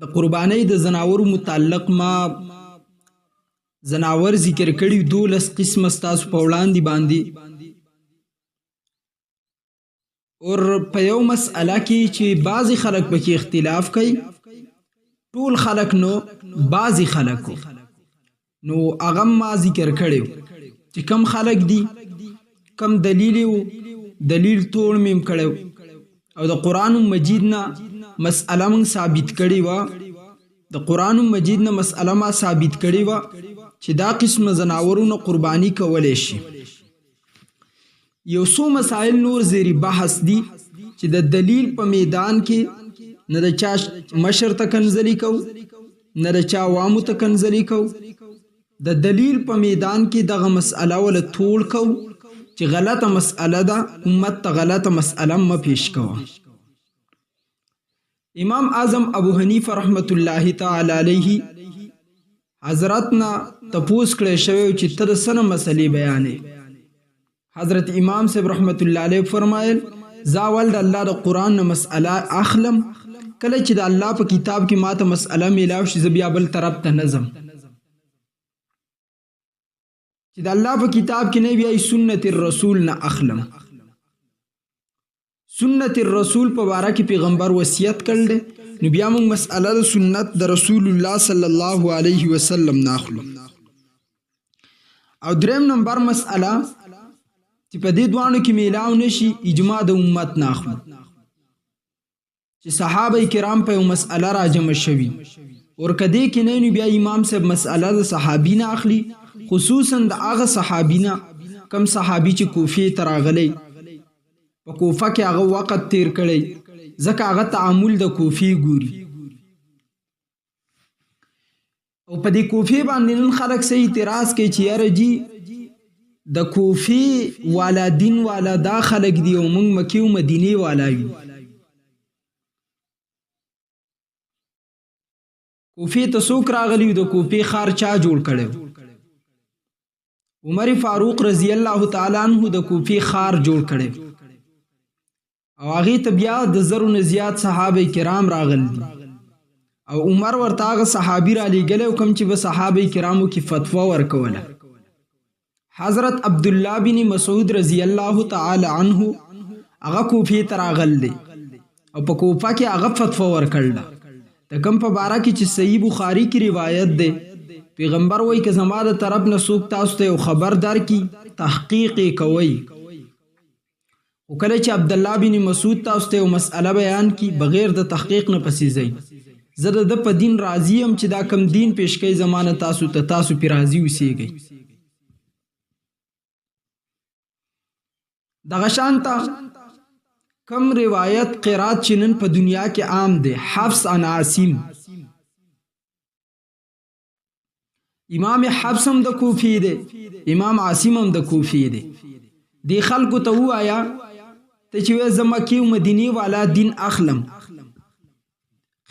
د قربانۍ د زناورو متعلق ما زناور ذکر کړي 12 قسم ستاسو په وړاندې باندې اور په یو مسأله کې چې بعضی خلک پکې اختلاف کوي ټول خلک نو بعضی خلکو نو هغه ما ذکر کړي چې کم خلک دي کم دلیل توړ مم کړو او د قران مجید نه مسأله من ثابت کړي وا د قران مجید نه مسأله ما ثابت کړي وا چې دا قسم زناورونو قرباني کولې شي یو څو مسائل نور زیری بحث دي چې د دلیل په میدان کې نه د چا مشر تکنزلی کو نه د چا عوامو تکنزلی کو د دلیل په میدان کې دغه مسأله ول ټول کو چې غلطه مسأله ده امت ته غلطه مسأله م پیش کوه امام اعظم ابو حنیفه رحمت الله تعالی علیه حضرتنا تپوس کړی شوی چې تر سنه مسلې بیانې حضرت امام صاحب رحمت الله علیه فرمایل زاول د الله د قران نه مسأله اخلم کله چې د الله په کتاب کې ماته مسأله میلاو شي زبیا بل طرف ته نظم چې د الله په کتاب کې نه بیا سنت الرسول نه اخلم سنت الرسول په باره کې پیغمبر وصیت کړل نو بیا موږ مسأله د سنت د رسول الله صلی الله علیه وسلم ناخلو او دریم نمبر مسأله چې په دې دوانو کې میلاو نشي اجماع د امت ناخلو چې صحابه کرام په یو مسأله راجم شوي اور کدی کې نه بیا امام صاحب مسأله د صحابي نه اخلي خصوصا د هغه صحابینا کم صحابي چې کوفه تراغلي په کوفه کې هغه وخت تیر کړي ځکه هغه تعامل د کوفه ګوري او په دې کوفه باندې نن خلک سي اعتراض کوي چې یاره جی د کوفه والا دین والا دا خلک دی او موږ مکی او مدینه والا یو کوفه ته څوک راغلی د کوفه خار چا جوړ کړو عمر فاروق رضی الله تعالی عنہ د کوفی خار جوړ کړي او هغه ته بیا د زرو نه زیات صحابه کرام راغل دي او عمر ورتاغه صحابي را لګل او کوم چې به صحابه کرامو کې فتوا ورکوله حضرت عبد الله بن مسعود رضی الله تعالی عنہ هغه کوفی تراغل دي او په کوفه کې هغه فتوا ورکړل د کوم په باره کې چې صحیح بخاری کی روایت ده پیغمبر وای که زما د طرف نه سوک تاسو ته خبر در کی تحقیق کوي او کله چې عبد الله بن مسعود تاسو ته مسأله بیان کی بغیر د تحقیق نه پسې ځي زه د په دین راضی هم چې دا کم دین پیش کوي زمانه تاسو پی راضی اوسېږئ دغه شانته کم روایت قرات چنن په دنیا کې عام دی حفص عن عاصم امام حفص هم د کوفی دی امام عاصم هم د کوفی دی دی خلکو ته وایا ته چې زما کې مدینه والا دین اخلم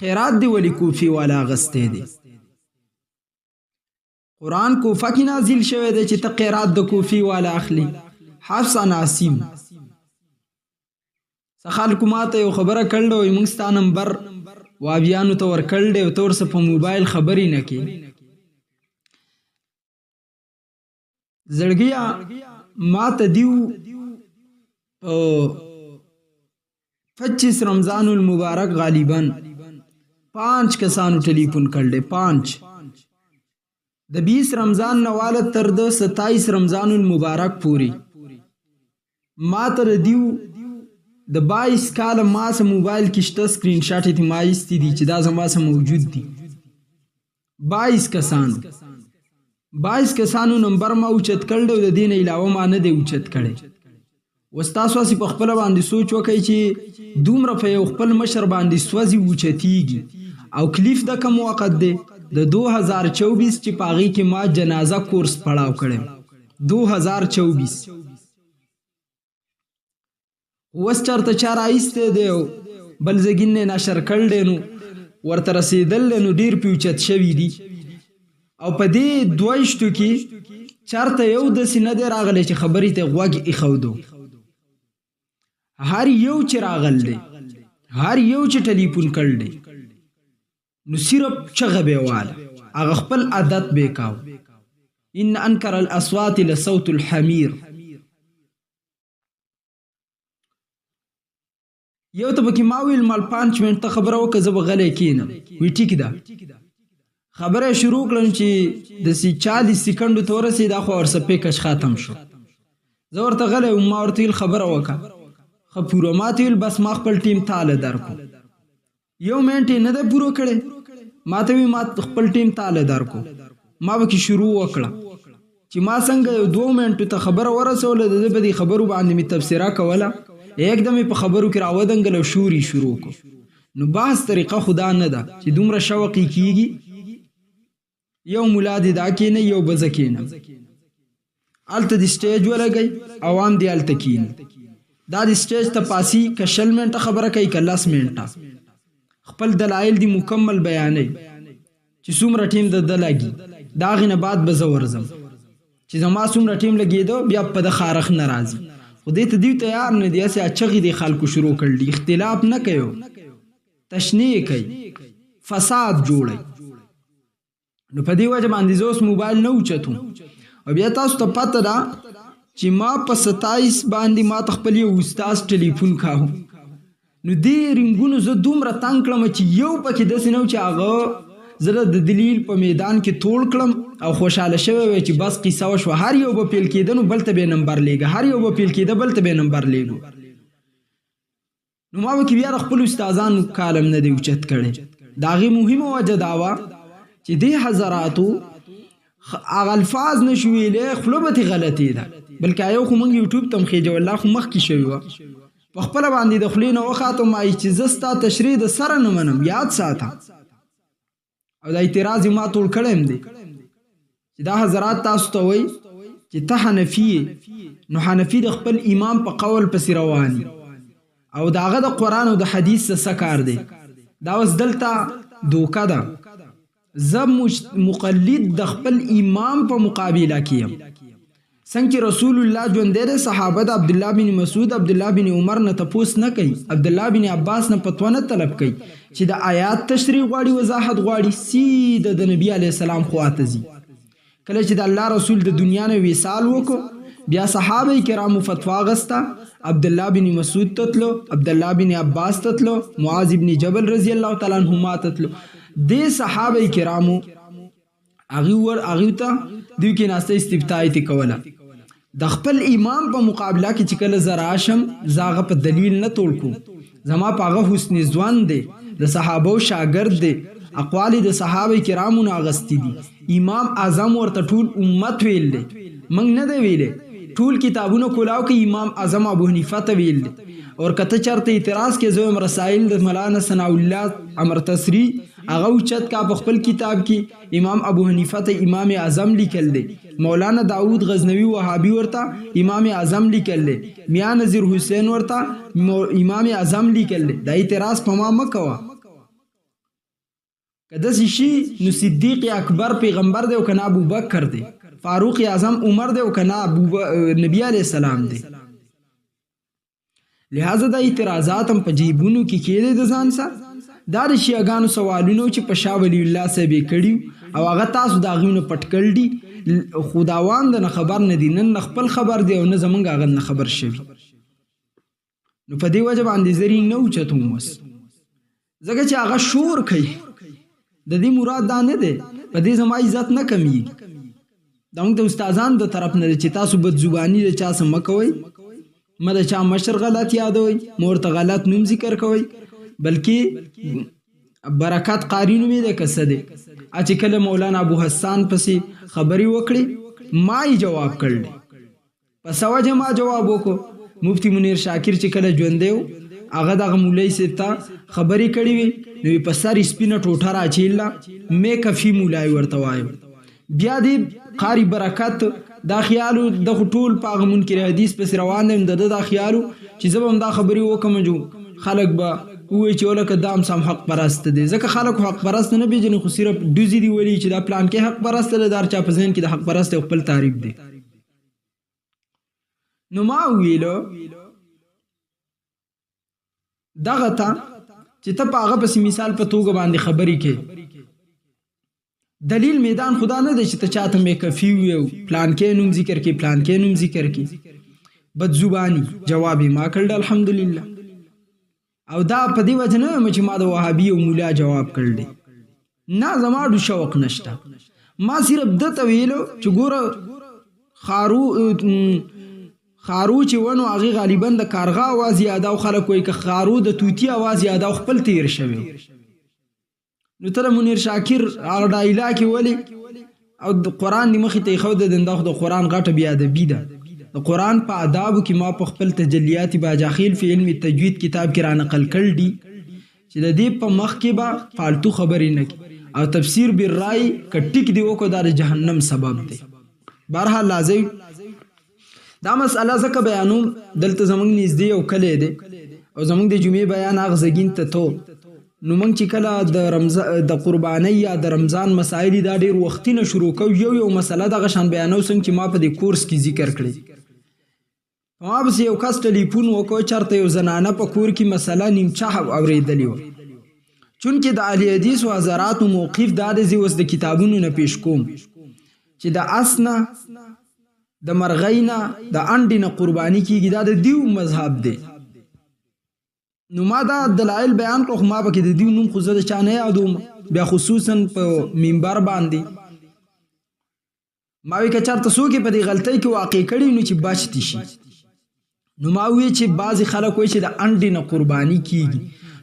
خیرات دی ولی کوفی والا غسته دی قران کوفه کې نازل شوی دی چې ته خیرات د کوفی والا اخلي حفص عن عاصم خلکو ماته یو خبره کړل او موږ ستاسو نمبر وابیانو ته ور کړل او تور څه په موبایل خبرې نه کی زړګیا ما ته دیو 25 رمضان المبارک غالبا 5 کسانو ټلیفون کړل 5 د 20 رمضان نواله تر د 27 رمضان المبارک پوری ما ته دیو د 22 کال ما سه موبایل کې شته سکرین شاټ ته ما ایستې دي چې دا زما سره موجود دي 22 کسانو نمبر ما اوچت کړل د دین علاوه ما نه دی اوچت کړي وستاسو اسی په خپل باندې سوچ وکړئ چې دومره په یو خپل مشر باندې سوځي اوچتیږي او کلیف د کوم وخت دی د 2024 چې پاغي کې ما جنازه کورس پڑھاو کړم 2024 وس چرته چار ایسته دی بل زګین نه نشر کړل نو ورته رسیدل نو ډیر پیوچت شوی دی او په دې دویشتو کې چرته یو د سینه دی راغلی چې خبرې ته غوږ ایښودو هر یو چې راغل دی هر یو چې ټلیفون کړل دی نو صرف چغه به واله هغه خپل عادت به کاو ان انکر الاصوات لصوت الحمیر یو ته پکې ما ویل مال 5 منټه خبره وکړه زه به غلی کینم وی ټیک ده خبره شروع کړم چې د 40 سکندو ته ورسېده خو ورسپې کش ختم شو زه ورته غلی وم ما ورته ویل خبره وکړه ښه پوره ما ته ویل بس ما خپل ټیم تاله درکو یو منټ یې نه ده پوره کړی ما ته وی ما خپل ټیم تاله درکو ما به کې شروع وکړه چې ما څنګه یو 2 منټو ته خبره ورسوله د ده په دې خبرو باندې مې تبصره کوله एकदम په خبرو کې راودنګل او شوري شروع کو نو بحث طریقه خدا نه ده چې دومره شوقي کیږي یو مولا دې دا کې نه یو بز کې نه الته د سټیج ولګي عوام دې الته کین دا د سټیج ته پاسي کشل منټه خبره کوي کلاس منټه خپل دلایل دې مکمل بیانې چې څومره ټیم د دلاګي دا غنه بعد بزورزم چې زما څومره ټیم لګیدو بیا په د خارخ ناراضي خو دې ته دی تیار نه دی اسه اچغي دی خلکو شروع کړل اختلاف نه کوي تشنیع کوي فساد جوړي نو په دې وجه باندې زوس موبایل نه اوچتو او بیا تاسو ته پته ده چې ما په 27 باندې ما خپل یو استاد ټلیفون کاوه نو دې رنګونو زه دومره تنگ کړم چې یو پکې داسې نه چې هغه زه د دلیل په میدان کې توړ کړم او خوشاله شوی وی چې بس قصه وشوه هر یو به پیل کېده نو بل ته به نمبر لیږه هر یو به پیل کېده بل ته به نمبر لیږو نو ما به کې بیا خپل استادانو کالم نه دی اوچت کړی د هغې مهمه وجه دا وه چې دې حضراتو هغه الفاظ نه شو ویلی خوله به ترې غلطې ده بلکې یو خو موږ یوټیوب ته مخېجو الله خو مخکې شوي وه په خپله باندې د خولې نه وخاتم وایي چې زه ستا تشریح د سره نه منم یاد ساته او دا اعتراض ما ټول کړم دی چې دا حضرات تاسو ته وایي چې ته حنفي نو حنفي د خپل امام په قول پسې رواني او د هغه د قرآن او د حدیث څه کار دی دا اوس دلته دوکه ده زه مقلد د خپل امام په مقابله کې یم څنګه رسول الله ژوندی دی صحابه د عبدالله بن مسعود عبدالله بن عمر نه تپوس نه کوي عبدالله بن عباس نه فتوا نه طلب کوي چې د آیات تشریح غواړي وضاحت غواړي سیده د نبی علیه السلام خواته ځي کله چې د الله رسول د دنیا نه وصال وکړو بیا صحابه کرامو فتوا غسته عبدالله بن مسعود تتلو عبدالله بن عباس تتلو معاذ بن جبل رضی الله تعالی عنهما تتلو د صحابه کرامو هغه ته دوی کې ناسته استفتاء کوله د خپل امام په مقابله کې چې کله زراشم زاغه په دلیل نه توړ کو زما په هغه حسن ځوان دی د صحابه شاګرد دی اقوال د صحابه کرامو نه اغستی دي امام اعظم ورته ټول امت ویل دی موږ نه دی ویلې ټول کتابونو کولاو کې امام اعظم ابو حنیفه ته ویل دی اور کته چرته اعتراض کې زویم رسائل د مولانا ثناء الله امر تصری هغه اوچت کا په خپل کتاب کې امام ابو حنیفه ته امام اعظم لیکل دی مولانا داود غزنوی وهابی ورته امام اعظم لیکل دی میاں نذیر حسین ورته امام اعظم لیکل دی دا اعتراض په ما مکوه کده شي نو صدیق اکبر پیغمبر دی او کنه ابو بکر دی فاروق اعظم عمر دی او کنه نبی علیہ السلام دی لہذا دا اعتراضات هم په جیبونو کې کېدې د ځان سره دا د شیعاګانو سوالونو چې په شاه ولی الله صاحب یې کړي او هغه تاسو د هغې نه پټ کړل دي خو د عوام د نه خبر نه دي نن نه خپل خبر دی او نه زمونږ هغه نه خبر شوي نو په دې وجه باندې زه رینګ نه اوچتوم اوس ځکه چې هغه شور کوي د دې مراد دا نه دی په دې زما عزت نه کمیږي دا موږ د استادانو د طرف نه چې تاسو بدزباني د چا څه مه کوئ مه د چا مشر غلط یادوئ مور ته غلط نوم ذکر کوئ بلکې برکات قاری نومې دی که څه دی چې کله مولانا ابو حسان پسې خبرې وکړې ما یې جواب کړل په څه وجه ما جواب وکړو مفتی منیر شاکر چې کله ژوندی و هغه دغه مولوي صاحب ته خبرې کړې وې نو په سر یې سپینه ټوټه راچیله مې کفي مولای ورته وایم بیا دې قاری برکت دا خیالو د ټول په هغه منکر حدیث پسې روان دی د ده دا خیالو چې زه به هم دا خبرې وکړم جو خلک به ووایي چې ولکه دا هم سم حق پرست دی ځکه خلک حق پرست نه پېژني خو صرف ډوزي دي ولي چې دا پلان کې حق پرست دی دا هر چا په ذهن کې د حق پرست یو خپل تعریف دی نو ما ویلو دغه ته چې ته په هغه پسې مثال په توګه باندې خبرې کې دلیل میدان خدا نه دی چې ته چاته میکفي ویو پلان کې نوم ذکر کې پلان کې نوم ذکر کې بد زبانی جواب ما کړل الحمدلله او دا په دی وجه نه چې ما د وهابي او مولا جواب کړل نه زما د شوق نشته ما صرف د تویلو چې ګوره خارو چې ونو هغه غالبا د کارغه आवाज یاد او خلک کوئی که خارو د توتی आवाज یاد او خپل تیر شوی نو تر منیر شاکر هغه ډایلا کې ولی او د قران د مخې ته خو د قران غټه بیا د بیده د قران په آداب کې ما په خپل تجلیات باجاخیل فی علم تجوید کتاب کې را نقل کړ دي چې د دې په مخ کې با فالتو خبرې نه او تفسیر بالرای کټیک دی وکړه د جهنم سبب دی بهرحال لازم دا مسأله زکه بیانوم دلته زمونږ نږدې یو کلی دی او زمونږ د جمعې بیان هغه زګین ته تو نو موږ چې کله د قربانۍ یا د رمضان مسایل دا ډېر وختي نه شروع کوو یو مسله دغه شان بیانو څنګه چې ما په دې کورس کې ذکر کړی ما بس یو کس ټلیفون وکړ چېرته یو زنانه په کور کې مسله نیمچه اورېدلې وه چونکې د اهل حدیثو حضراتو موقف دا دی زه اوس د کتابونو نه پیش کوم چې د اس نه د مرغۍ نه د انډې نه قرباني کېږي دا د دیو مذهب دی نو ما دا دلایل بیان کړو خو ما پکې د دیو نوم خو زه د چا نه یادوم بیا خصوصا په منبر باندې ما وی که چېرته څوک یې په دې غلطۍ کې واقع کړي نو چې بچ دي شي نو ما وی چې بعضې خلک وایي چې د انډې نه قرباني کېږي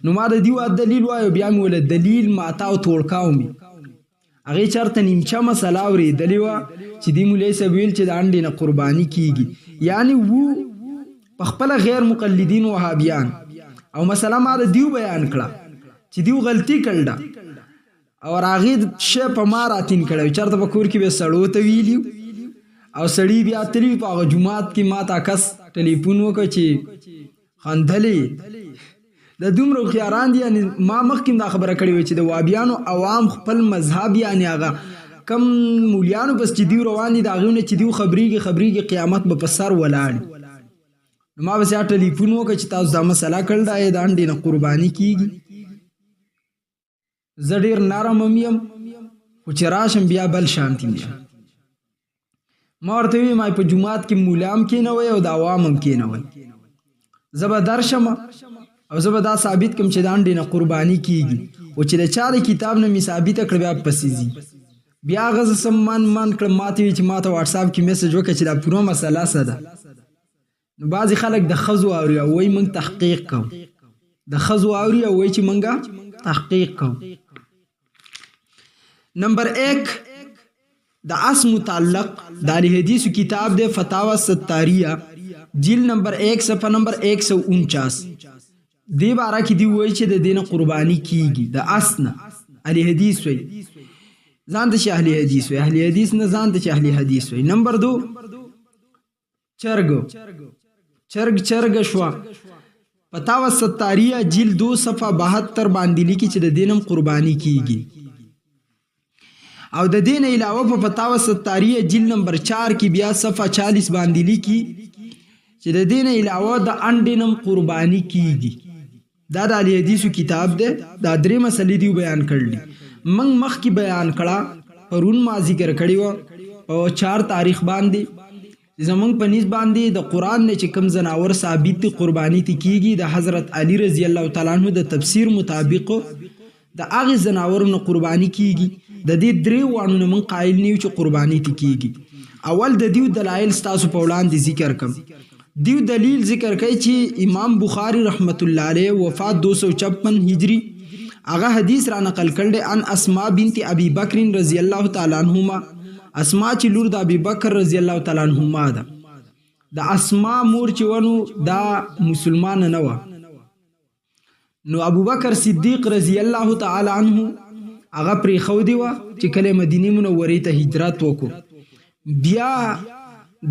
نو ما د دیو دلیل وایو بیا مې وله دلیل ماته او توړکاو مې هغې چېرته نیمچه مسله اورېدلې وه چې دې مولوي صاحب ویل چې د انډې نه قرباني کېږي یعنې وو په خپله غیر مقلدین وهابیان او مسله ما د دیو بیان کړه چې دیو غلطي کړله او هغې شی په ما راتین کړی چېرته په کور کې به سړو ته ویلي او سړي بیا تلي په هغه جومات کې ما ته کس ټلیفون وکړه چې خندلې د دومره هوښیاران دي یعنې ما مخکې دا خبره کړې وه چې د وهابیانو عوام خپل مذهب یعنې هغه کم مولیانو پس چې دیو روان دي د هغې نه چې دیو خبرېږي قیامت به په سر ولاړي نو ما بس یا ټلیفون وکړه چې تاسو دا مسله کړل دا د انډې نه قرباني کېږي زه ډېر نرم هم یم خو چې راشم بیا بل شانتي یم ما ورته وویل ما په جومات کې مولا هم کېنوئ او د عوام هم کېنوئ زه به درشم او زه به دا ثابت کړم چې د انډې نه قرباني کېږي او چې د چا د کتاب نه مې ثابته کړه بیا پسې ځي بیا هغه زه څه من کړم ما ته ویل چې ما ته واټساپ کې میسج وکړه چې دا پوره مسله څه ده نو بعضې خلک د ښځو اوري او وایي موږ تحقیق کوو د ښځو اوري او وایي چې موږ تحقیق کوو نمبر 1 د اس متعلق د اهل حدیثو کتاب دی فتاوا ستاریه جلد نمبر 1 صفحه نمبر 149 دی باره کې دی وایي چې د دې نه قرباني کېږي د اس نه اهل حدیث وایي ځان ته چې اهل حدیث وایي اهل حدیث نه ځان ته چې اهل حدیث وایي نمبر 2 چرګ شوه فتاوا ستاریه جلد 2 صفحه 72 باندې لیکي چې د دې نه قرباني کېږي او د دې نه علاوه په فتاوا ستاریه جلد نمبر 4 کې بیا صفحه 40 باندې لیکي چې د دې نه علاوه د انډې نه قرباني کېږي دا د اهل حدیثو کتاب دی دا درې مسلې دی بیان کړلې موږ مخکې بیان کړه پرون ما ذکر کړی و او 4 تاریخ باندې زمونږ په نیز باندې د قرآن نه چې کم زناور ثابت قرباني ته کېږي د حضرت علی رضی الله تعالی عنہ د تفسیر مطابق د هغې زناورو نه قرباني کېږي د دې درې وانو نه موږ قایل نه یو چې قرباني ته کېږي اول د دیو دلایل ستاسو په وړاندې ذکر کړم دیو دلیل ذکر کوي چې امام بخاری رحمت الله علیه وفات 256 هجری هغه حدیث را نقل کړل ان اسماء بنت ابي بکر رضی الله تعالی عنهما اسماء چې لور د ابي بکر رضی الله تعالی عنهما ده د اسماء مور چې ونو دا مسلمان نه و نو ابو بکر صدیق رضی الله تعالی عنه هغه پرې خو دی و چې کله مدینه منورې ته هجرت وکړو بیا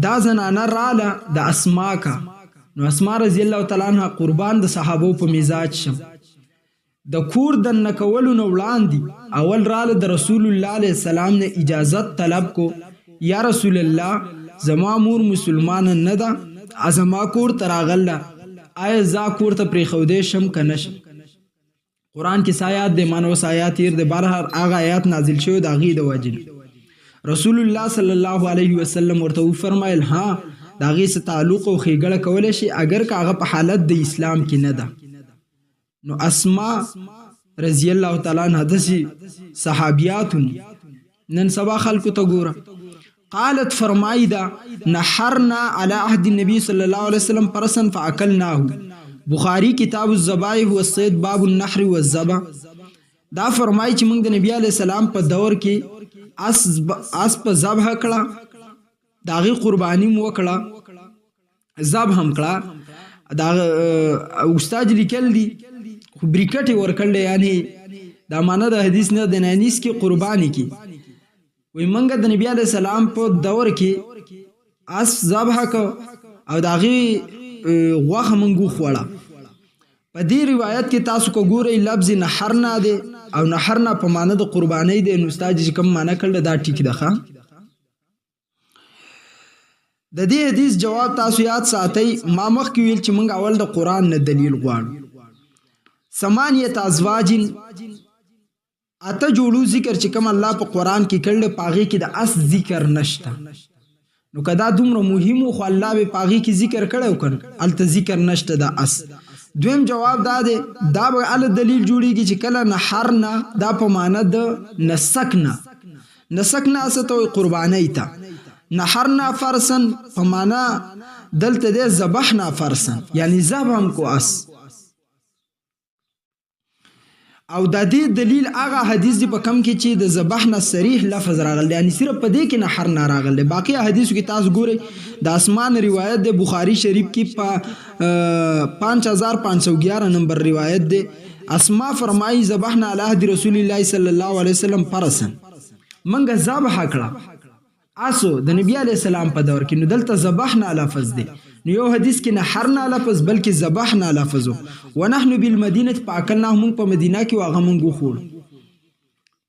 دا زنانه رااله د اسماء کا نو اسماء رضی الله تعالی عنها قربان د صحابو په مزاج شم د کور د نکولو نو وړاندې اول رااله د رسول الله علیه السلام نه اجازت طلب کو یا رسول الله زما مور مسلمان نه ده ازما کور تراغله آیا زا کور ته پرې خو دې شم کنه شم قرآن کې آیات د مانو آیات تیر د بهر هغه آیات نازل شوی د هغې د وجې رسول الله صلی الله علیه وسلم ورته وفرمایل ها د هغې څه تعلق او ښېګړه کولی شي اگر که هغه په حالت د اسلام کې نه ده. نو اسماء رضی الله تعالی عنها داسې صحابیاتو نن سبا خلکو ته ګوره قالت فرمائی دا نحرنا على عهد النبي صلی الله علیه وسلم فرسا فاکلناه. بخاری کتاب الذبائح والصید باب النحر والذبح دا فرمائی چې موږ د نبی علیه السلام په دور کې اس په ذبح کړه د هغې قرباني مو وکړه ذبح هم کړه. دا استاد لیکل دي خو بریکټ یې ورکړل یعنې دا معنی د حدیث نه د نانیس کې قرباني کې وی منګه د نبی علیه السلام په دور کې اس ذبح کو او د هغې غوښه موږ وخوړه. په دې روایت کې تاسو کو ګورئ لفظ نحرنا دی او نحرنا په معنی د قربانۍ دی. نو استاد چې کوم معنی کړل دا ټیک ده. د دې حدیث جواب تاسو یاد ساتئ. ما مخکې ویل چې موږ اول د قرآن نه دلیل غواړو. ثمانیه ازواج اته جوړو ذکر چې کوم الله په قرآن کې کړل په هغې کې د اس ذکر نشته. نو که دا دومره مهم و خو الله به په هغې کې ذکر کړی و که نه هلته ذکر نشته د اس. دویم جواب دا دی دا به هله دلیل جوړېږي چې کله نحر نه دا په معنی د نسک نه څه ته وایي قربانۍ ته. نحر نه فرسن په معنی دلته دی ذبح نه فرسن یعنی ذبح هم کو اس. او د دې دلیل هغه حدیث دی په کم کې چې د ذبح نه صریح لفظ راغلی یعنی صرف په دې کې نحر نه راغلی. باقي حدیثو کې تاسو ګورئ د اسمان روایت د بخاری شریف کې په 5511 نمبر روایت دی. اسما فرمایي ذبحنا علی عهد رسول الله صلی الله علیه وسلم فرسن منګه ذبح کړه اسو د نبی علیه السلام په دور کې. نو دلته ذبحنا لفظ دی. نو یو حدیث کې نحرنا لفظ بلکې ذبحنا لفظ ونحن بالمدینه فاکلناه موږ په مدینه کې هغه موږ وخوړو.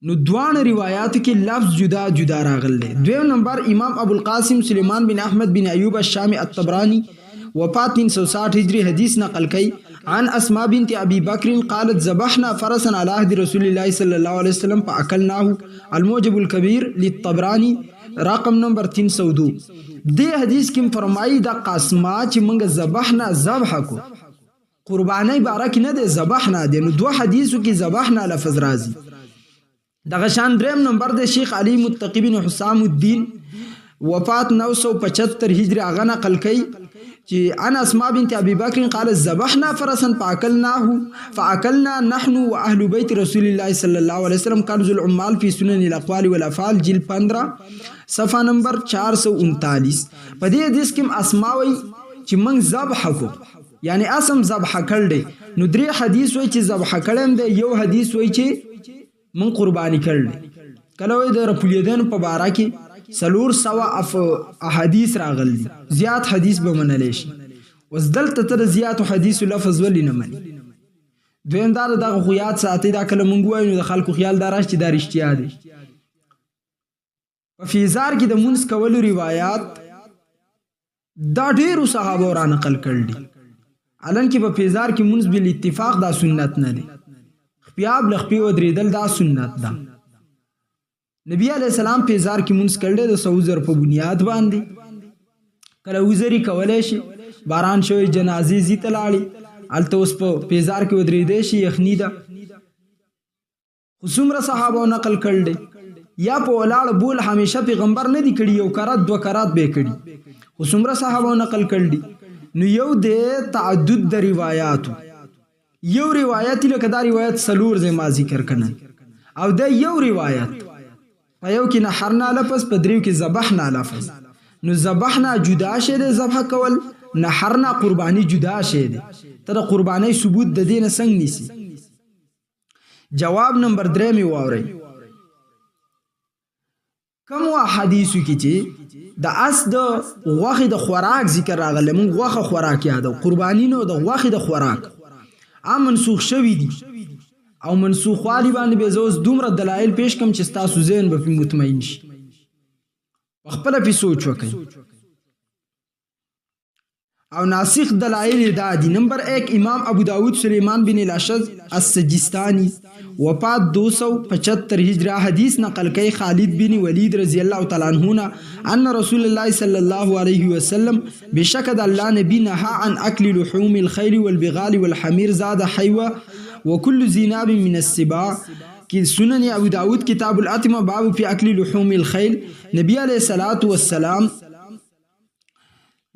نو دوانه روایاتو کې لفظ جدا جدا راغلی. دویم نمبر امام ابو القاسم سلیمان بن احمد بن ایوب الشامی الطبرانی وفات 360 هجری حدیث نقل کړي عن اسماء بنت ابي بکر قالت ذبحنا فرسا على عهد رسول الله صلی الله علیه وسلم فاکلناه الموجب الكبير للطبرانی رقم نمبر 302. دې حدیث کې فرمایي دا قاسمه چې موږ ذبحنا ذبح کو قربانۍ باره کې نه دی ذبحنا دی. نو دوه حدیثو کې ذبحنا لفظ راځي. دغه شان دریم نمبر د شیخ علي متقی بن حسام الدین وفات 975 هجری هغه نقل کوي چې انا اسماء بنت ابي بکر قالت ذبحنا فرسا فاكلنا نحن واهل بيت رسول الله صلی الله علیه وسلم کنز العمال فی سنن الاقوال والافعال جلد 15 صفحه نمبر 439. په دې حدیث کې اسماء وایي چې موږ ذبح کو یعنی اسم ذبح کړل. نو درې حدیث وایي چې ذبح کړم دی. یو حدیث وایي چې موږ قرباني کړل. کله وایي د رفع الیدین په باره کې 400 احادیث راغلي زیات حدیث به منلی شي. اوس دلته ته د زیاتو حدیثو لفظ ولې نه مني؟ دویم دا دغه خو یاد ساتئ دا کله موږ وایو نو د خلکو خیال دا راشي چې دا رښتیا دی. په فیزار کې د مونځ کولو روایات دا ډېرو صحابو را نقل کړل دي. حالانکې په فیزار کې مونځ بل اتفاق دا سنت نه دی. خپیاب له خپې ودرېدل دا سنت ده. نبی علیہ السلام پیزار کې مونږ کړل د سوزر په بنیاد باندې. کله وزري کولای شي باران شوی جنازې زی تلاړي الته اوس په پیزار کې ودرېدې شي یخنی ده. خصومره صحابه نقل کړل یا په ولاړ بول همیشه پیغمبر نه دی کړي یو کرات دو کرات به کړي. خصومره صحابه نقل کړل. نو یو د تعدد د روایتو یو روایت لکه دا روایت سلور زما ذکر کنه او د یو روایت په یو کې نحرنا لفظ په دریو کې ذبحنا لفظ. نو ذبحنا جدا شه د ذبح کول نحرنا قربانی جدا شه د ته د قربانی ثبوت د دین څنګه نیسی. جواب نمبر 3 می واوري کوم حدیثو کې چې د اس د غوښې د خوراک ذکر راغلی مونږ غوښه خوراک یادو قربانی نو د غوښې د خوراک عام منسوخ شوي دي او منسوخ والی باندې به زه اوس دومره دلایل پیش کم چې ستاسو ذهن به پې مطمئن شي. په خپله پې سوچ وکئ. او ناسخ دلائل دا دی. نمبر 1 امام ابو داود سلیمان بن الاشج السجستانی وفات 275 ہجرہ حدیث نقل کئی خالد بن ولید رضی اللہ تعالی عنہ ان رسول اللہ صلی اللہ علیہ وسلم بشکد اللہ نبی نہا عن اکل لحوم الخیل والبغال والحمیر زاد حیوہ وکل زیناب من السباع کی سنن ابو داود کتاب الاتمہ باب فی اکل لحوم الخیل. نبی علیہ الصلوۃ والسلام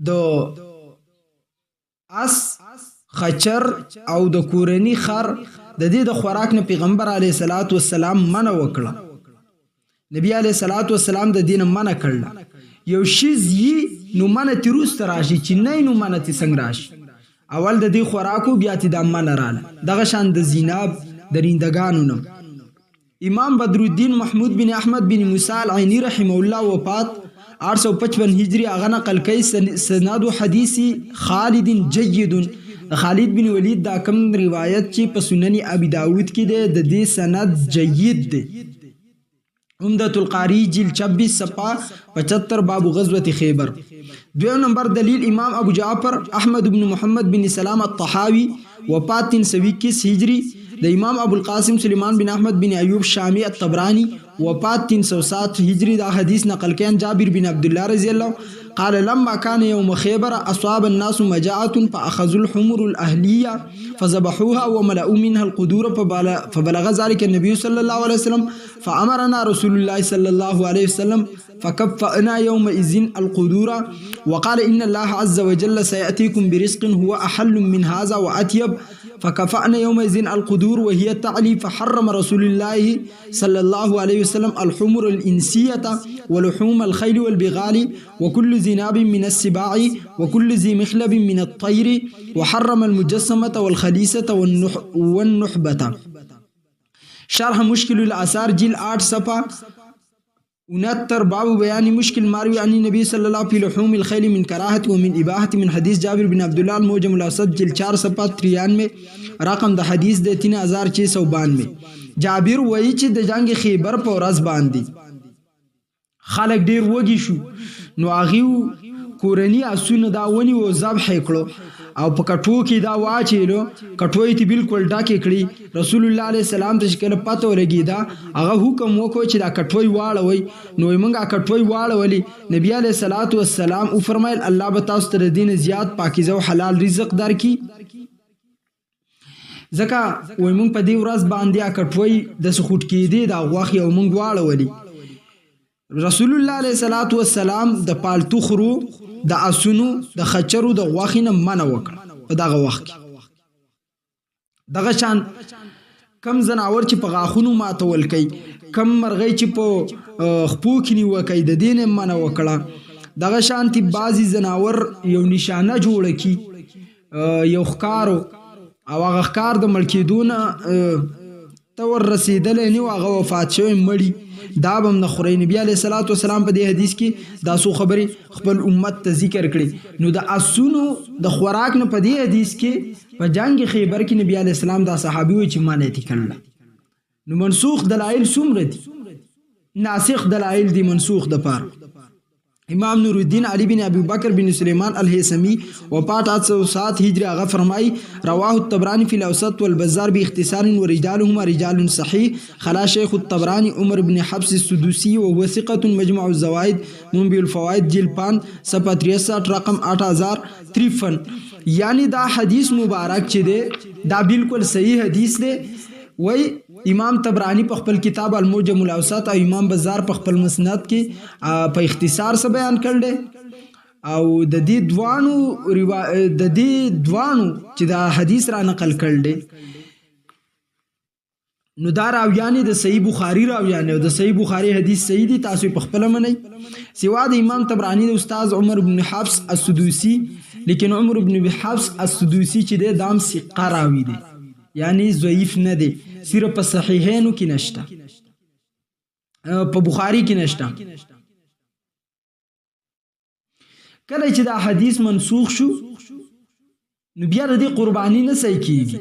دو اس خچر او د کورنی خر د دې د خوراک نه پیغمبر علیه الصلاۃ والسلام منع وکړه. نبی علیه الصلاۃ والسلام د دین منع کړل. یو شیز یی نو منع تروست راشي چې نه نو منع تی څنګه راشي. اول د دې خوراکو بیا تی د منع رااله. دغه شان د زیناب درندگانو نو امام بدر الدین محمود بن احمد بن موسی العینی رحمه الله وفات 855 ہجری اغا نقل کئی سند حدیثی خالد جید. خالد بن ولید دا کم روایت چی پا سنن ابی داود کی دے دا دی سند جید دے. عمدۃ القاری جیل 26 صفحہ 75 باب غزوة خیبر. دویم نمبر دلیل امام ابو جعفر احمد بن محمد بن سلام الطحاوی وفات 321 ہجری. دا امام ابو القاسم سلیمان بن احمد بن ایوب شامی الطبرانی وفات 307 ہجری. دا حدیث نقل کین جابر بن عبداللہ رضی اللہ قال لما كان يوم خيبر أصاب الناس مجاعة فأخذوا الحمر الأهلية فذبحوها وملأوا منها القدور فبلغ ذلك النبي صلى الله عليه وسلم فأمرنا رسول الله صلى الله عليه وسلم فكفأنا يومئذ القدور وقال إن الله عز وجل سيأتيكم برزق هو أحل من هذا وأطيب فكفأنا يومئذ القدور وهي تعلي فحرم رسول الله صلى الله عليه وسلم الحمر الإنسية ولحوم الخيل والبغال وكل ذناب من السباع وكل ذي مخلب من الطير وحرم المجسمة والخليسة والنحبة. شرح مشكل الآثار جيل 8 صفحة 69 باب بیان مشکل ماروی عن نبی صلی اللہ فی لحوم الخیل من کراہت و من اباحت من حدیث جابر بن عبداللہ الموجم الاوسط جل 4 صفحہ 93 رقم د حدیث د 3692. جابر وایي چې د جنگ خیبر په ورځ باندې خلک ډیر وږي شو نو هغه کورنی اسونه دا ونی و ذبح کړو او په کټو کې دا واچېلو کټوي ته بالکل ډاکې کړی. رسول الله علیه السلام ته شکل پته ولګی دا هغه حکم وکړ چې دا کټوي واړوي نو موږ کټوي واړولې. نبی علیه الصلاۃ والسلام او فرمایل الله به تاسو ته دین زیات پاکیزه او حلال رزق درکړي. ځکه وای موږ په دې ورځ باندې کټوي د سخوت کېدی دا غوښ یو موږ واړولې. رسول الله علیه الصلاۃ والسلام د پالتو خرو د اسونو د خچرو د غوښې نه منع وکړه په دغه وخت کې. دغه شان کم زناور چې په غاښونو ماتول کوي کم مرغۍ چې په خپو کې نیوکوي د دې نه منع وکړه. دغه شانتي بعضې زناور یو نشانه جوړه کړي یو ښکار او هغه ښکار د مړ کېدو نه ته ور رسېدلی نه و هغه وفات شوی مړي دا به هم نه خورئ. نبي علیه الصلاۃ والسلام په دې حدیث کې دا څو خبرې خپل امت ته ذکر کړي. نو د اسونو د خوراک نه په دې حدیث کې په جنگ خیبر کې نبی علیه السلام دا صحابي وایي چې منع یې کړله. نو منسوخ دلایل څومره دي؟ ناسخ دلایل دي منسوخ د پاره. امام نور الدین علی بن ابی بکر بن سلیمان الہیثمی وفات 807 ہجری آغا فرمائی رواہ الطبرانی فی الاوسط والبزار باختصار ورجالهما رجال صحیح خلا شیخ الطبرانی عمر بن حفص السدوسی وهو ثقة مجمع الزوائد منبع الفوائد جلد 5 صفحہ 63 رقم 8053. یعنی دا حدیث مبارک چی دے دا بالکل صحیح حدیث دے. وی امام طبرانی په خپل کتاب الموجم الاوسط او امام بزار په خپل مسند کې په اختصار سره بیان کړل او د دې دوانو چې دا حدیث را نقل کړل نو دا راویانې د صحیح بخاری راویانې او د صحیح بخاری حدیث صحیح دي تاسو په خپل منئ سوا د امام طبرانی د استاد عمر بن حفص السدوسی. لیکن عمر بن حفص السدوسی چې د دام ثقه راوی دی یعنی ضعیف نه دی صرف په صحیحینو کې نشته په بخاری کې نشته. کله چې دا حدیث منسوخ شو نو بیا د دې قربانی نه صحیح کیږي.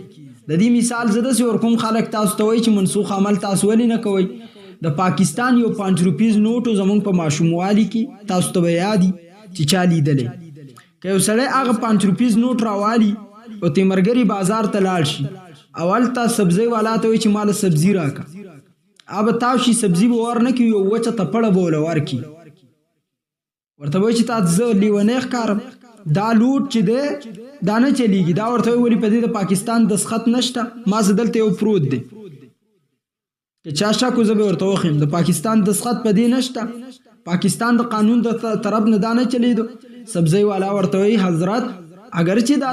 د دې مثال زده سي ورکوم خلک تاسو ته وایي چې منسوخ عمل تاسو ولې نه کوئ. د پاکستان یو 5 روپیز نوټو زمونږ په ماشوموالي کې تاسو ته یادي چې چا لیدلې که یو سړی هغه 5 روپیز نوټ راوالي او تیمرګری بازار ته لاړ شي اول ته سبزی والا ته وایي چې مال سبزی راکا اب تاو شي سبزی به ورنه کی یو وچه تپړه بوله ورکی ورته وایي چې تا زه لیونی ښکارم دا لوټ چې دی دا نه چلیږي دا ورته وایي ولې په دې د پاکستان دستخط نشته ما زه دلته یو پروت دی که چا شک زه به ورته وښیم د پاکستان دستخط په دې نشته پاکستان د قانون د طرف نه دا نه چلیدو سبزی والا ورته وایي حضرت اگر چې دا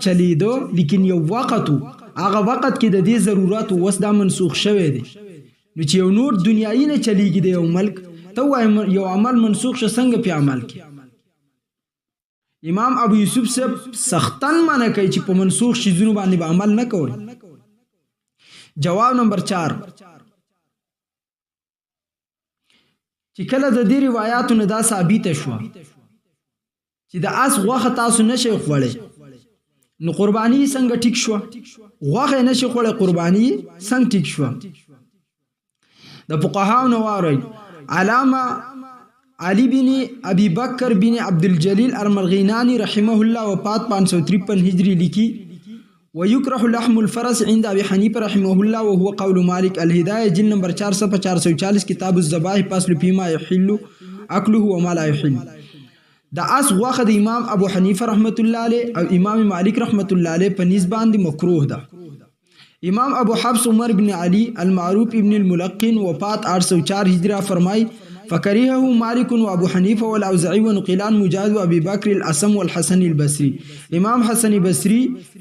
چلیدو لیکن یو وخت هغه وخت کې د دې ضرورت اوس دا منسوخ شوی دی نو چې یو نور دنیایي نه چلیږي د یو ملک ته وایي یو عمل منسوخ شه څنګه پې عمل کې امام ابو یوسف صاحب سختن منع کوي چې په منسوخ شیزونو باندې به عمل نه کوي جواب نمبر 4 چې کله د دې روایتو نه دا ثابت شو چې د اس غوښه تاسو نشئ خوړلی نو قرباني څنګه ټیک شو غوښه نشئ خوړلی قرباني څنګه ټیک شو د فقهاو نو وایي علامه علی بن ابی بکر بن عبدالجلیل ارمغینانی رحمه الله وفات 553 هجری لیکي ويكره لحم الفرس عند ابي حنيفه رحمه الله وهو قول مالك الهدايه جلد نمبر 440 کتاب الذبائح فصل فيما يحل اكله وما لا يحل دا اس غوښه د امام ابو حنیفه رحمت الله علیه او امام مالک رحمت الله علیه په نسبت باندې مکروه ده امام ابو حفص عمر بن علی المعروف ابن الملقن وفات 804 هجری فرمای فكرهه مالك وابو حنيفه والاوزاعي ونقيلان مجاهد وابي بكر الاسم والحسن البصري امام حسن بصري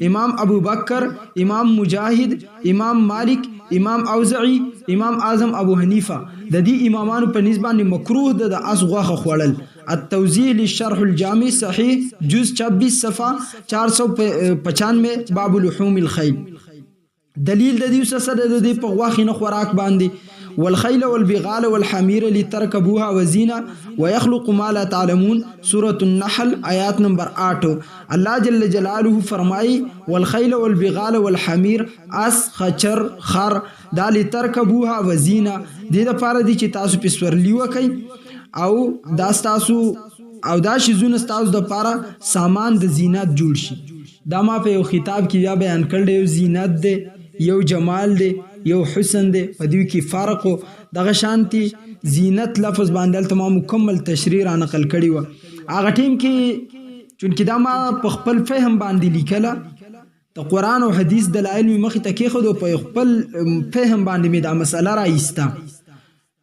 امام ابو بكر امام مجاهد امام مالك امام اوزاعي امام اعظم ابو حنيفه د دې امامانو په نسبت باندې مکروه ده د اس غوښه خوړل التوضیح للشرح الجامع صحیح جز 26 صفحه 495 باب لحوم الخيل دلیل د دې سره د دې په غوښه نه خوراک باندې والخيل والبغال والحمير لتركبوها وزينة ويخلق ما لا تعلمون سورة النحل آیات نمبر 8 الله جل جلاله فرمائی والخيل والبغال والحمير اس خچر خر دا لتركبوها وزينة دې د پاره دي چې تاسو په سورلی وکي او دا تاسو او دا شیزونه تاسو د پاره سامان د زینت جوړ شي دا ما په یو خطاب کې یا بیان کړل یو زینت دی یو جمال دی یو حسن دی په دوی کې فرق او دغه شانتي زینت لفظ باندې تمام مکمل تشریح را نقل کړي و هغه ټیم کې چونکې دا ما په خپل فهم باندې لیکله د قرآن او حدیث دلایل مخې ته کېښود او په خپل فهم باندې مې دا مسله را ایسته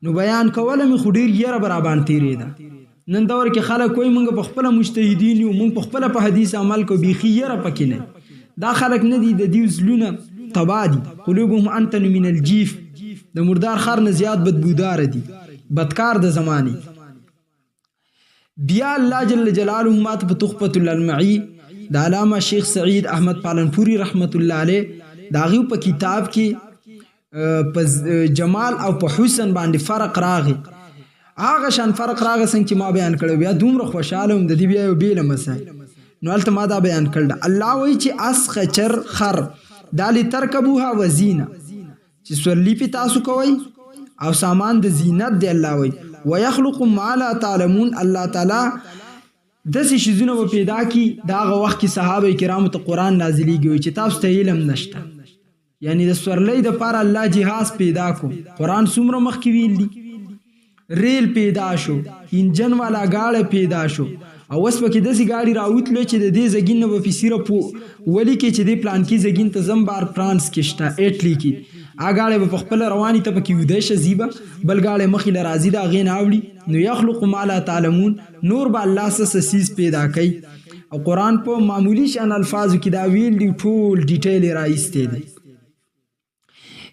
نو بیان کوله مې خو ډېر یره به راباندې تېرېده نن دور کې خلک کوئی موږ په خپله مجتهدین یو موږ په خپله په حدیث عمل کو بیخي یره پکې نه دا خلک نه دي د دې زلونه تبادی قلوبهم انتن من الجیف د مردار خر نه زیات بدبودار دي بدکار د زماني بیا الله جل جلاله مات په تحفة الالمعی د علامه شیخ سعید احمد پالنپوری رحمت الله علیه دا غو په کتاب کې په جمال او په حسن باندې فرق راغی هغه شان فرق راغی څنګه چې ما بیان کړو بیا دومره خوشاله هم د دې بیا یو بیل مسای نو البته ما دا بیان کړل الله وایي چې اس خچر خر دالی ترکبوها وزینه چې سورلی پی تاسو کوي او سامان د زینت دی الله وایي ويخلق ما لا تعلمون الله تعالی داسې شیزونه به پیدا کی دا هغه وخت کې صحابه کرامو ته قرآن نازلیږي چې تاسو ته علم نشته یعنی د سورلی د پاره الله جهاز پیدا کو قرآن څومره مخکې ویل دي ریل پیدا شو انجن والا گاڑی پیدا شو او اوس پکې داسې ګاډي راوتلو چې د دې زګین نه به فسیره ولي کې چې د پلان کې زګین ته زمبار فرانس کې شته اټلی کې اګاړې به خپل رواني ته پکې ودې شزيبه بل ګاړې مخې ل راضي دا غین اوړي نو يخلق ما لا تعلمون نور به الله سسیز پیدا کوي او قران په معمولی شان الفاظو کې دا ویل دی ټول ډیټیل راایسته دي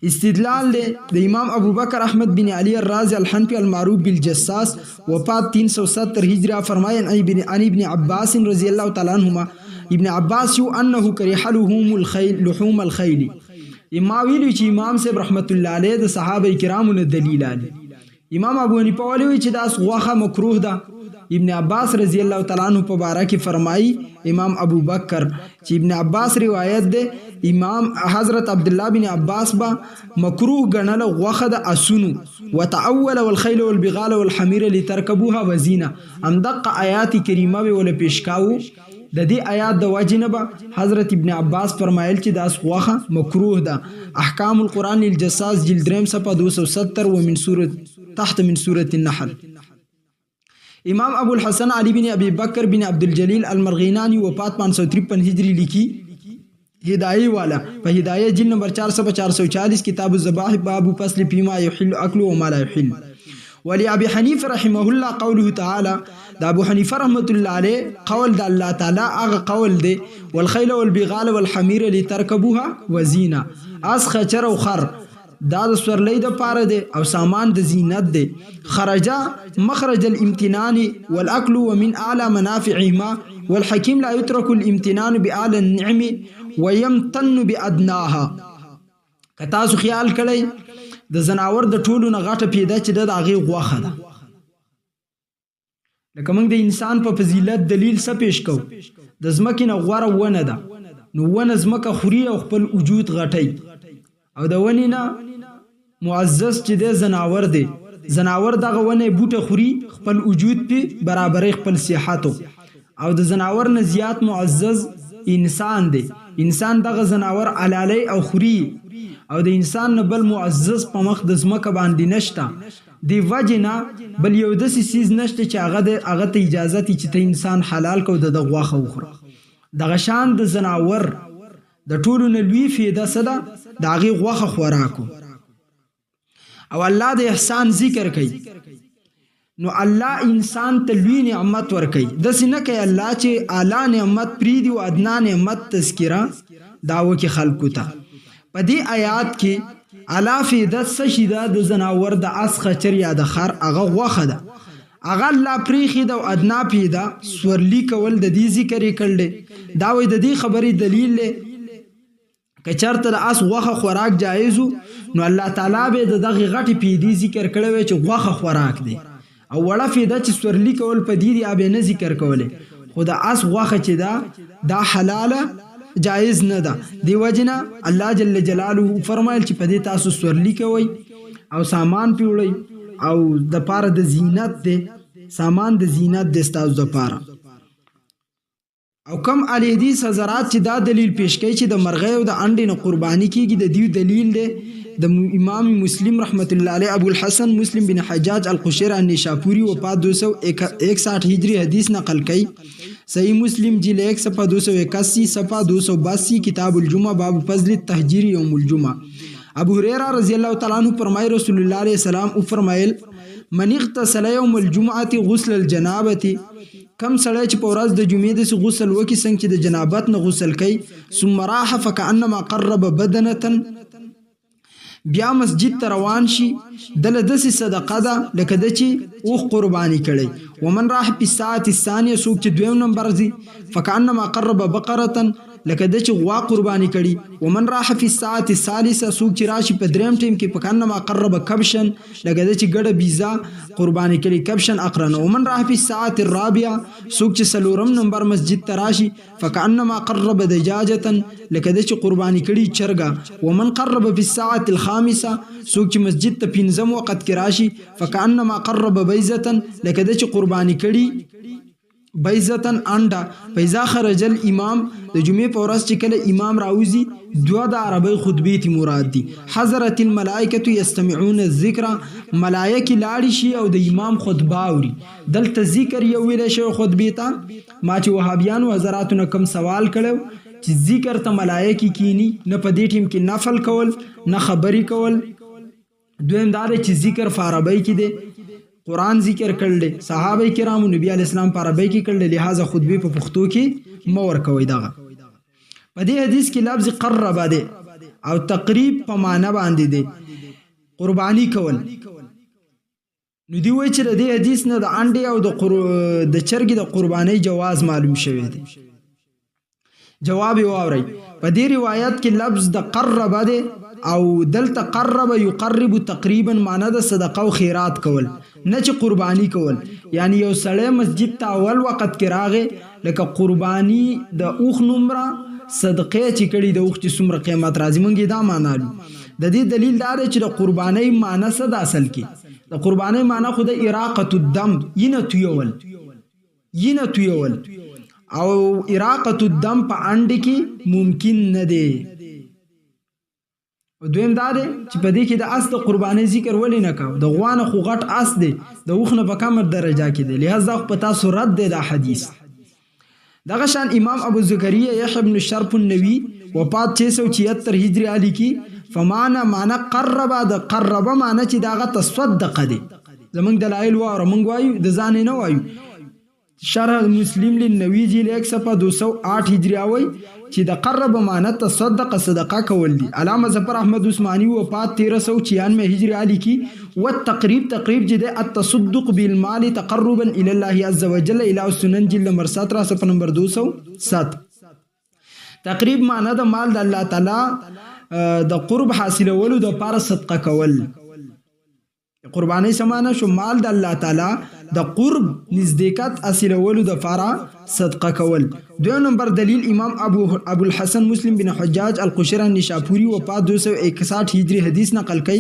استدلال دے د امام ابو بکر احمد بن علی الرازی الحنفی المعروف بالجساس وفات 370 ہجری فرمائے عن ابن عباس رضی اللہ تعالی عنہما ابن عباس یو انه کرح لحوم الخیل امام ویلو چې امام صاحب رحمت الله علیه د صحابه کرامو نه دلیل علی امام ابو حنیفه ولی چې دا غوښه مکروه ده. ابن عباس رضی الله تعالی عنہ په باره کې فرمایي امام ابو بکر چې ابن عباس روایت ده امام حضرت عبد الله بن عباس با مکروه ګڼل غوښه د اسونو وتعول والخيل والبغال والحمير لتركبوها وزينه. هم دغه آیات کریمه به ول پیش کاوه. د دې آیات د وجنه به حضرت ابن عباس فرمایل چې دا غوښه مکروه ده. احکام القرآن الجساس جلد 3 صفحه 270 ومن سوره تحت من سوره النحل. امام ابو الحسن علی بن ابی بکر بن عبدالجلیل المرغینانی وفات 553 هجری لیکي هدایه والا په هدایه جلد نمبر 440 کتاب الذبائح باب فصل فيما يحل اكل وما لا يحل. ولی ابي حنیفه رحمه الله قوله تعالی دا ابو حنیفه رحمت الله علیه قول د الله تعالی هغه قول دی والخيل والبغال والحمير لتركبوها وزینه. اس خچر او خر دا د سورلۍ د پاره دی او سامان د زینت دی. خرجا مخرج الامتنان والاكل ومن اعلى منافعهما والحكيم لا يترك الامتنان باعلى النعم ويمتن بادناها. کتا سو خیال کړئ د زناور د ټولو نه غټه پیدا چې د هغه غوښه ده. لکه موږ د انسان په فضیلت دلیل څه پیش کو د زمکې نه غوره ونه ده نو ونه زمکه خوري او خپل وجود غټي او د ونی نه معزز چې د زناور دی زناور دغه ونه بوټه خوري خپل وجود په برابرې خپل صحت او د زناور نه زیات معزز انسان دی. انسان دغه زناور علالی او خوري او د انسان نه بل معزز په مخ د زمکه باندې نشته. دی وجنا بل یو داسې سیز نشته چې هغه ته اجازه تی چې ته انسان حلال کو د غوښه وخوره. دغه شان د زناور د ټولو نه لوی فایده څه ده د هغې غوښه خوراکو. او الله د احسان ذکر کوي نو الله انسان ته لوی نعمت ورکوي. داسې نه کوي الله چې اعلی نعمت پریږدي او ادنا نعمت تذکره دا وکړي خلکو ته. په دې آیات کې اعلی فایده څه شي ده د زناور د اس خچر یا د خر هغه غوښه ده. هغه الله پریښي ده او ادنا پیدا سورلی کول د دې ذکر یې کړل. دا وایي د دې خبرې دلیل دی که چرته د اس غوښه خوراک جایزو نو الله تعالی به د دغه غټې پیدې ذکر کړی وی چې غوښه خوراک دی او وړه فایده چې سورلی کول په دې دی به نه ذکر کوله. خو د اس غوښه چې دا حلاله جایز نه ده. دی وجنه الله جل جلاله فرمایل چې په دې تاسو سورلی کوي او سامان پیوړی او د پاره د زینت دی سامان د زینت د تاسو د پاره. او کم علی حدیث حضرات چې دا دلیل پیش کوي چې د مرغۍ او د انډې نه قرباني کیږي د دې دلیل دی د امام مسلم رحمت الله علیه ابو الحسن مسلم بن حجاج القشيري النشاپوری وفات 261 هجری حدیث نقل کوي. صحیح مسلم جلد 1 صفحه 281 صفحه 282 کتاب الجمعه باب فضل التهجير يوم الجمعه. ابو هريره رضی الله تعالی عنہ فرمای رسول الله علیه السلام او فرمایل من اغتسل يوم الجمعه غسل الجنابه کم سړی چې په ورځ د جمعې داسې غسل وکړي څنګه چې د جنابت نه غسل کوي ثم راح فكأنما قرب بدنه بیا مسجد ته روان شي دله داسې صدقه ده لکه د چې اوښ قرباني کړی. ومن راح په الساعة الثانیه څوک چې دویم نمبر ځي فكأنما قرب بقره لکه د چې غوا قرباني کړي. ومن راح في الساعة الثالثه څوک چې راشي په دریم ټیم کې فكأنما قرب کبشا لکه د چې ګډه بیزا قرباني کړي کبشن اقرن. ومن راح في الساعة الرابعه څوک چې سلورم نمبر مسجد ته راشي فكأنما قرب دجاجه لکه د چې قرباني کړي چرګه. ومن قرب في الساعة الخامسه څوک چې مسجد ته پنځم وخت کې راشي فكأنما قرب بيزه لکه د چې قرباني کړي بیزتن انډا. پیزا خرج الامام د جمعې په ورځ چې کله امام راوزی دوه د عربی خطبې تی مراد دي. حضرت الملائکه یستمعون الذکر ملائکه لاړي شي او د امام خطبه اوري. دلته ذکر یو ویل شو خطبې ته ما چې وهابیان او حضراتونه کم سوال کړو چې ذکر ته ملائکه کینی نه په دې ټیم کې نفل کول نه خبري کول. دویم دا چې ذکر فاربای کې دی قرآن ذکر کړل صحابه کرام نبی علی السلام پر عربی کې کړل لہذا خطبه په پښتو کې مور کوي. دغه په دې حدیث کې لفظ قرب دی او تقریب په معنا باندې دی قربانی کول. نو دی وای چې د دې حدیث نه د انډې او د چرګې د قربانی جواز معلوم شوی دی. جواب واوري په دې روایت کې لفظ د قرب دی او دلته قرب یقرب تقریبا معنا د صدقه او خیرات کول نه چې قربانی کول. یعنی یو سړی مسجد ته اول وخت کې راغی لکه قربانی د اوخ نمره صدقه چې کړي د اوخ چې څومره قیمت راځي مونږ دا معنا لو. د دې دلیل دا دی چې د قربانی معنا څه ده اصل کې د قربانی معنا خو د اراقه الدم ینه تویول او اراقه الدم په انډ کې ممکن نه دی. دویم دا دی چې په دې کې د اس د قربانۍ ذکر ولې نه کوو. د غوانه خو غټ اس دی د اوخ نه په کمه درجه کې دی لہذا خو په تاسو رد دی دا حدیث. دغه شان امام ابو زکریا یحیی بن شرف النووي وفات 676 هجری علی کې فمانا معنا قرب د قرب معنا چې داغه تصدق دی. زمونږ دلایل واره مونږ وایو د ځان نه وایو. شرح مسلم للنووي جیل 1208 هجری اوي چې د قرب معنا تصدق صدقه کول دي. علامه ظفر احمد عثماني وفات 1396 هجری علی کی. والتقریب تقریب جده التصدق بالمال تقربا الى الله عز وجل الى السنن جلد نمبر 17 صفحه نمبر 207. تقریب معنا د مال د الله تعالی د قرب حاصلولو د پاره صدقه کول. قربانی سمانه شو مال د الله تعالی د قرب نزدېکت حاصلولو د پاره صدقه کول. دویم نمبر دلیل امام ابو الحسن مسلم بن حجاج القشيري النشاپوری وفات 261 هجری حدیث نقل کړي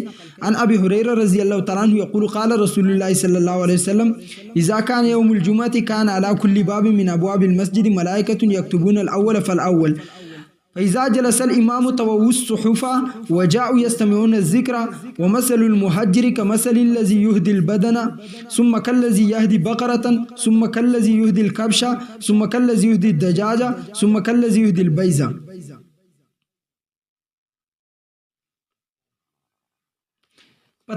عن ابي هريره رضی الله تعالی عنه يقول قال رسول الله صلى الله عليه وسلم اذا كان يوم الجمعه كان على كل باب من ابواب المسجد ملائكه يكتبون الاول فالاول فإذا جلس الإمام طووا الصحف وجاءوا يستمعون الذكر ومثل المهجر كمثل الذي يهدي البدن ثم كالذي يهدي بقرة ثم كالذي يهدي الكبش ثم كالذي يهدي الدجاجة ثم كالذي يهدي البيزة. په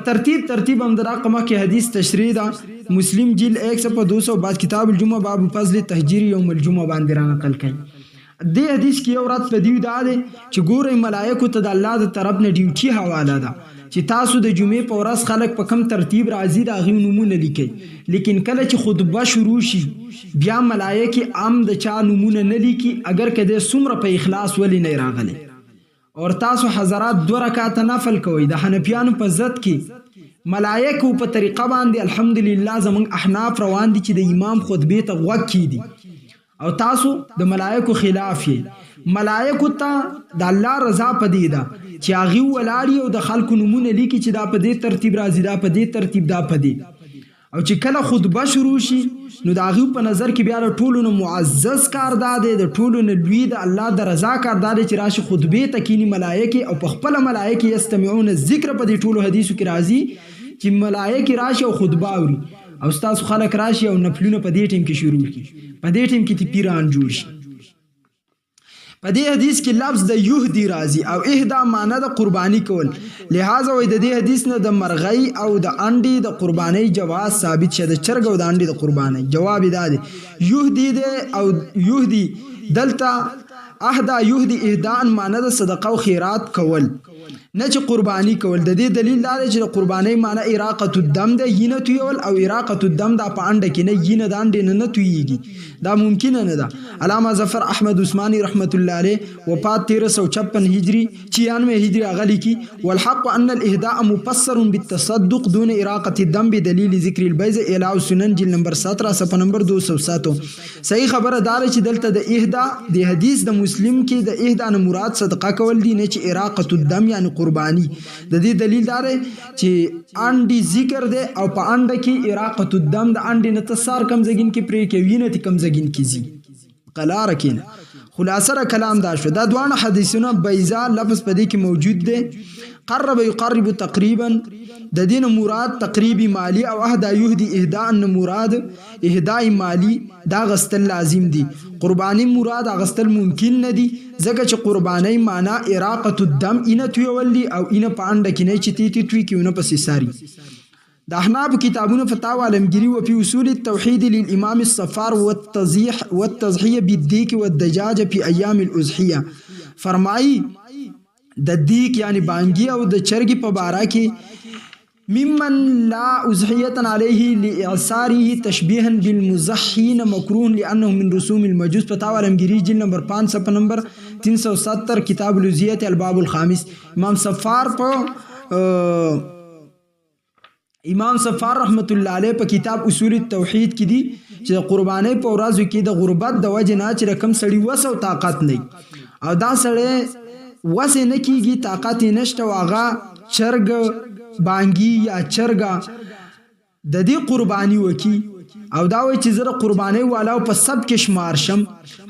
ترتیب هم در رقمه کې حدیث تشریح ده. مسلم جیل 1 کتاب الجمعه باب فضل تهجير يوم الجمعه باندې را نقل کړي. دې حدیث کې یو رات په دیو دا دی چې ګورې ملائکو ته د الله د طرف نه ډیوټي حواله ده چې تاسو د جمعې په ورځ خلک په کم ترتیب راځي د هغې نومونه لیکئ. لیکن کله چې خطبه شروع شي بیا ملائکې عام د چا نومونه نه لیکي اگر که دی څومره په اخلاص ولې نه راغلی. اور تاسو حضرات 2 رکعاته نفل کوئ. د حنفیانو په ضد کې ملائکو په طریقه باندې الحمدلله زمونږ احناف روان دي چې د امام خطبې ته غوږ کیدي او تاسو د ملائکو خلاف یې. ملائکو ته د الله رضا پدې ده چې هغه ولاړی او د خلکو نمونه لیکي چې دا په دې ترتیب راځي دا په دې ترتیب دا په دې. او چې کله خطبه شروع شي نو د هغه په نظر کې بیا د ټولو نه معزز کار دی د ټولو نه لوی د الله د رضا کار دی چې راشي خطبې ته کینی ملائکه او په خپل ملائکه یستمعون الذکر په دې ټولو حدیثو کې راځي چې ملائکه راشي او خطبه اوري او استاد خلک راشي او نفلونه په دې ټیم کې شروع کړي په دې ټیم کې پیران جوړ شي. په دې حدیث کې لفظ د یهدی راځي او اهدا معنی د قربانی کول. لہذا وای د دې حدیث نه د مرغۍ او د انډي د قربانی جواز ثابت شه. د چرګ او د انډي د قربانی جواب دا دی یهدی دی او یهدی دلته اهدا یهدی اهدان معنی د صدقه او خیرات کول نه چې قربانی کول. د دې دلیل دا دی چې قربانی معنی اراقه الدم ده ینه تویول او اراقه الدم دا په انډه کې نه ینه د انډې نه تویږي دا ممکن نه ده. علامه ظفر احمد عثماني رحمت الله علیه وفات 1356 هجری 96 هجری اغلی کی. والحق ان الاهداء مفسر بالتصدق دون اراقه الدم بدلیل ذکر البیض الى السنن جلد نمبر 17 صفحه نمبر 207. صحیح خبره دار چې دلته د اهدا د حدیث د مسلم کې د اهدا نه مراد صدقه کول دي نه چې اراقه الدم یعنی قربانی. د دې دلیل دار چې انډي ذکر دی او په انډه کې اراقه الدم د انډي نه تسار کم زګین کې پرې کې وینه کم زګین کې زی قلار کینه. خلاصه کلام دا شو دا دوه حدیثونه بیضا لفظ پدې کې موجود دی. قرب يقرب تقریبا د دین مراد تقریبی مالی او اهدا یهدی اهداء ان مراد اهداء مالی دا غستل لازم دی. قربانی مراد غستل ممکن نه دی ځکه چې قربانی معنا اراقه الدم اینه تویول دی او اینه پانډه کې نه چتی توی کېونه پسې ساری. د احناف کتابونه فتاوی علمگیری و فی اصول التوحید للامام الصفار والتضحیه بالدیک والدجاج فی ایام الاضحیه فرمایی د دیک یعنی بانگی او د چرګ په بارا کې ممن لا اضحیه علیه لاعصاره تشبیها بالمزحین مکروه لانه من رسوم المجوس. فتاوی علمگیری جلد نمبر 5 صفحه نمبر 370 کتاب الوزیت الباب الخامس. امام صفار رحمت الله علیه په کتاب اصول التوحید کې دي چې قربانۍ په ورځو کې د غربت د وجه نه چې رقم سړی وس او طاقت نه او دا سړی وس نه کیږي طاقت نشته واغه چرګ بانګي یا چرګا د دې قرباني وکي او دا وی چې زره قرباني والا په سب کې شمار شم.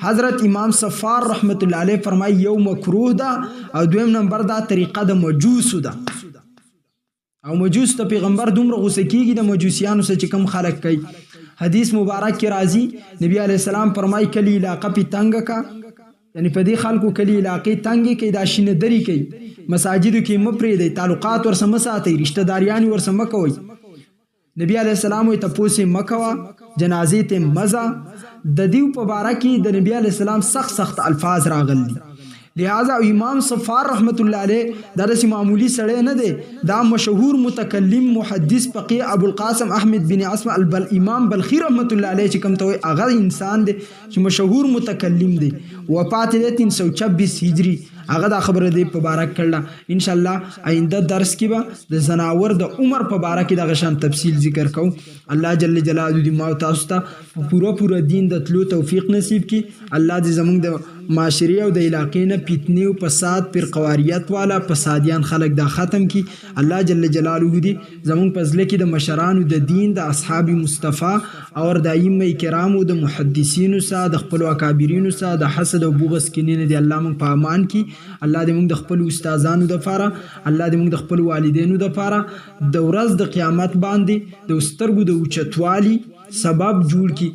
حضرت امام صفار رحمت الله علیه فرمایي یو مکروه ده او دویم نمبر دا طریقه د مجوسو ده او مجوس ته پیغمبر دومره غوسه کیږي د مجوسیانو سره چې کم خلق کوي. حدیث مبارک کې راځي نبی علیہ السلام فرمایي کلی علاقه په تنگ کا یعنی په دې خلکو کلی علاقې تنګي کې دا شینه دری کوي مساجدو کې مپری دی تعلقات ورسره مساتي رشتہ داریان ورسره مکوي. نبی علیہ السلام وي تپوسې مکوا جنازې ته مزه د دیو په باره کې د نبی علیہ السلام سخت الفاظ راغلي. لہذا امام صفار رحمت الله علیه دا داسې معمولی سړی نه دی دا مشهور متکلم محدث فقيه ابو القاسم احمد بن عاصم امام بلخی رحمت الله علیه چې کوم ته هغه انسان دی چې مشهور متکلم دی وفات دی 326 هجری هغه دا خبره دی په باره کړه. ان شاء الله آینده درس کې به د زناور د عمر په باره کې د غشان تفصیل ذکر کوم. الله جل جلاله دې ما تاسو ته پورا دین د تلو توفیق نصیب کړي. الله دې زمونږ د معاشري او د علاقې نه فتنې او فساد پر قواریت والا فسادیان خلک دا ختم کړي. الله جل جلاله دې زمونږ په ځل کې د مشرانو د دین د اصحاب مصطفی او د ائمه کرامو د محدثینو سره د خپل اکابرینو سره د حسد او بغض کې نه دی الله مونږ په امان کې. الله دې موږ د خپل استادانو د لپاره الله دې موږ د خپل والدینو د لپاره د ورځ د قیامت باندې د سترګو د اوچتوالي سبب جوړ کړي.